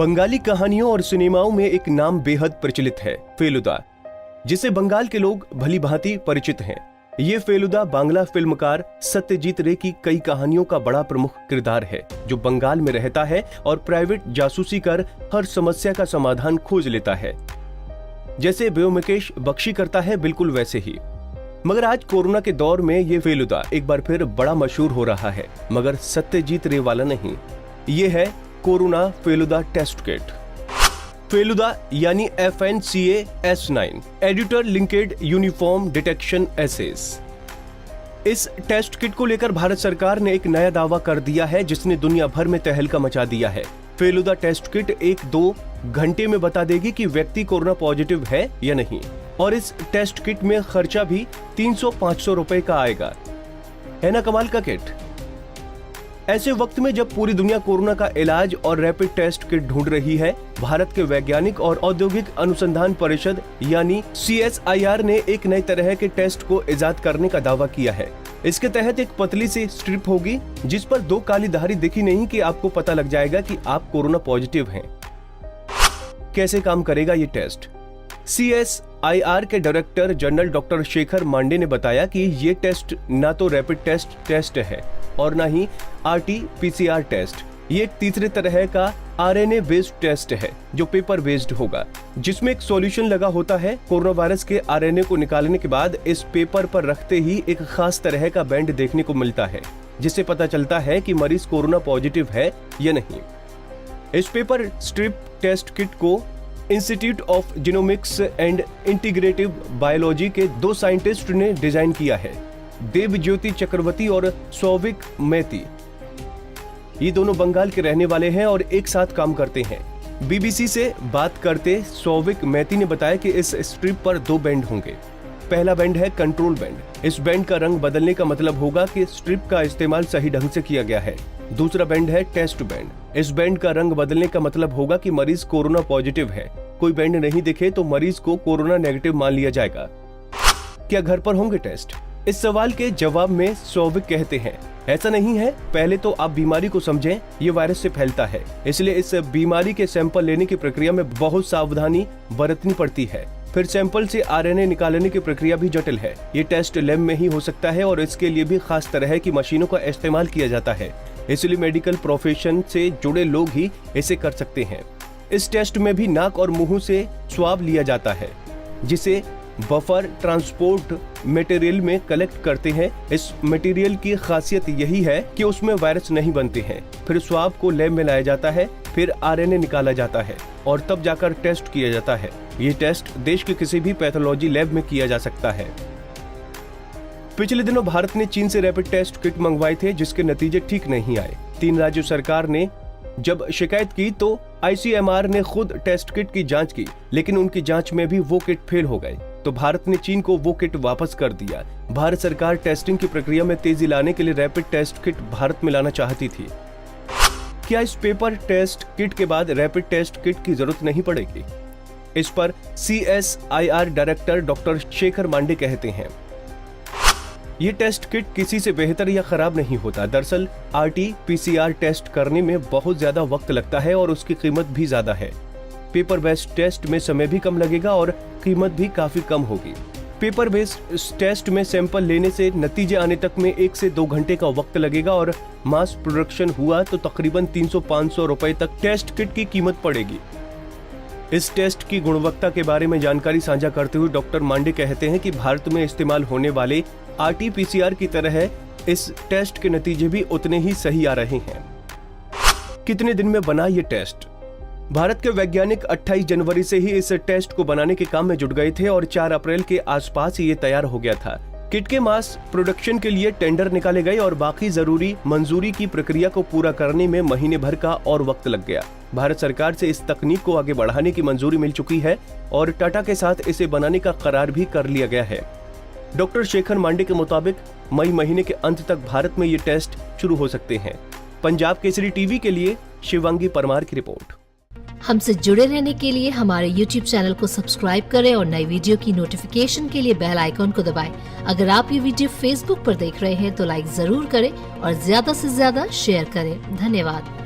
बंगाली कहानियों और सिनेमाओं में एक नाम बेहद प्रचलित है, फेलुदा, जिसे बंगाल के लोग भली भांति परिचित हैं। ये फेलुदा बांग्ला फिल्मकार सत्यजीत रे की कई कहानियों का बड़ा प्रमुख किरदार है, जो बंगाल में रहता है और प्राइवेट जासूसी कर हर समस्या का समाधान खोज लेता है, जैसे व्योमकेश बख्शी करता है, बिल्कुल वैसे ही। मगर आज कोरोना के दौर में ये फेलुदा एक बार फिर बड़ा मशहूर हो रहा है, मगर सत्यजीत रे वाला नहीं। ये है corona Feluda test kit. Feluda यानी FNCA S9 editor linked uniform detection assays. इस टेस्ट किट को लेकर भारत सरकार ने एक नया दावा कर दिया है, जिसने दुनिया भर में तहलका मचा दिया है। फेलुदा टेस्ट किट 1-2 घंटे में बता देगी कि व्यक्ति कोरोना पॉजिटिव है या नहीं, और इस टेस्ट किट में खर्चा भी 300-500 रुपए का आएगा। है ना कमाल का किट। ऐसे वक्त में जब पूरी दुनिया कोरोना का इलाज और रैपिड टेस्ट किट ढूंढ रही है, भारत के वैज्ञानिक और औद्योगिक अनुसंधान परिषद यानी CSIR ने एक नई तरह के टेस्ट को इजाद करने का दावा किया है। इसके तहत एक पतली सी स्ट्रिप होगी, जिस पर 2 काली धारी दिखी नहीं कि आपको पता लग जाएगा कि आप कोरोना पॉजिटिव हैं। कैसे काम करेगा ये टेस्ट? CSIR के director general doctor Shekhar Mande ने बताया कि ये टेस्ट ना तो रैपिड टेस्ट है और ना ही RT-PCR टेस्ट। ये एक तीसरे तरह का RNA बेस्ड टेस्ट है, जो पेपर बेस्ड होगा, जिसमें एक सॉल्यूशन लगा होता है। कोरोना वायरस के RNA को निकालने के बाद इस पेपर पर रखते ही एक खास तरह का बैंड देखने को मिलता है, जिससे पता चलता है कि मरीज कोरोना पॉजिटिव है या नहीं। इस पेपर स्ट्रिप टेस्ट किट को institute of genomics and integrative biology के 2 साइंटिस्ट ने डिजाइन किया है, देवज्योति चक्रवर्ती और सौविक मैती। ये दोनों बंगाल के रहने वाले हैं और एक साथ काम करते हैं। BBC से बात करते सौविक मैती ने बताया कि इस स्ट्रिप पर 2 बैंड होंगे। पहला बैंड है कंट्रोल बैंड। इस बैंड का रंग बदलने का मतलब होगा कि स्ट्रिप का इस्तेमाल सही ढंग से किया गया है। दूसरा बैंड है टेस्ट बैंड। इस बैंड का रंग बदलने का मतलब होगा कि मरीज कोरोना पॉजिटिव है। कोई बैंड नहीं दिखे तो मरीज को कोरोना नेगेटिव मान लिया जाएगा। क्या घर पर होंगे टेस्ट? इस सवाल के जवाब में सौविक कहते हैं, ऐसा नहीं है। पहले तो आप बीमारी को समझें। ये वायरस से फैलता है, इसलिए इस बीमारी के सैंपल लेने की प्रक्रिया में बहुत सावधानी बरतनी पड़ती है। फिर सैंपल से RNA निकालने की प्रक्रिया भी जटिल है। ये टेस्ट लैब में ही हो सकता है और इसके लिए भी खास तरह की मशीनों का इस्तेमाल किया जाता है, इसलिए मेडिकल प्रोफेशन से जुड़े लोग ही इसे कर सकते हैं। इस टेस्ट में भी नाक और मुंह से स्वाब लिया जाता है, जिसे बफर ट्रांसपोर्ट मटेरियल में कलेक्ट करते हैं। इस मटेरियल की खासियत यही है कि उसमें वायरस नहीं बनते हैं। फिर स्वाब को लैब में लाया जाता है, फिर RNA निकाला जाता है और तब जाकर टेस्ट किया जाता है। ये टेस्ट देश के किसी भी पैथोलॉजी लैब में किया जा सकता है। पिछले दिनों भारत ने चीन से रैपिड टेस्ट किट मंगवाए थे, जिसके नतीजे ठीक नहीं आए। 3 राज्य सरकार ने जब शिकायत की तो ICMR ने खुद टेस्ट किट की जांच की, लेकिन उनकी जांच में भी वो किट फेल हो गए, तो भारत ने चीन को वो किट वापस कर दिया। भारत सरकार टेस्टिंग की प्रक्रिया में तेजी लाने के लिए रैपिड टेस्ट किट भारत में लाना चाहती थी। क्या इस पेपर टेस्ट किट के बाद रैपिड टेस्ट किट की जरूरत नहीं पड़ेगी? इस पर CSIR director doctor Shekhar Mande कहते हैं, ये टेस्ट किट किसी से बेहतर या खराब नहीं होता। दरअसल RT-PCR टेस्ट करने में बहुत ज्यादा वक्त लगता है और उसकी कीमत भी ज्यादा है। पेपर बेस्ड टेस्ट में समय भी कम लगेगा और कीमत भी काफी कम होगी। पेपर बेस्ड टेस्ट में सैंपल लेने से नतीजे आने तक में 1 से 2 घंटे का वक्त लगेगा और मास प्रोडक्शन हुआ तो तकरीबन 300-500 रुपए तक टेस्ट किट की कीमत पड़ेगी। इस टेस्ट की गुणवत्ता के बारे में जानकारी साझा करते हुए डॉक्टर मांडे कहते हैं कि भारत में इस्तेमाल होने वाले RT-PCR की तरह इस टेस्ट के नतीजे भी उतने ही सही आ रहे हैं। कितने दिन में बना ये टेस्ट? भारत के वैज्ञानिक 28 जनवरी से ही इस टेस्ट को बनाने के काम में जुट गए थे और 4 अप्रैल के आसपास ये तैयार हो गया था। किट के मास प्रोडक्शन के लिए टेंडर निकाले गए और बाकी जरूरी मंजूरी की प्रक्रिया को पूरा करने में महीने भर का और वक्त लग गया। भारत सरकार से इस तकनीक को आगे बढ़ाने की मंजूरी मिल चुकी है और टाटा के साथ इसे बनाने का करार भी कर लिया गया है। डॉक्टर शेखर मांडे के मुताबिक मई महीने के अंत तक भारत में ये टेस्ट शुरू हो सकते हैं। पंजाब केसरी टीवी के लिए शिवांगी परमार की रिपोर्ट। हमसे जुड़े रहने के लिए हमारे YouTube चैनल को सब्सक्राइब करें और नई वीडियो की नोटिफिकेशन के लिए बेल आइकॉन को दबाएं। अगर आप ये वीडियो Facebook पर देख रहे हैं तो लाइक जरूर करें और ज्यादा से ज्यादा शेयर करें। धन्यवाद।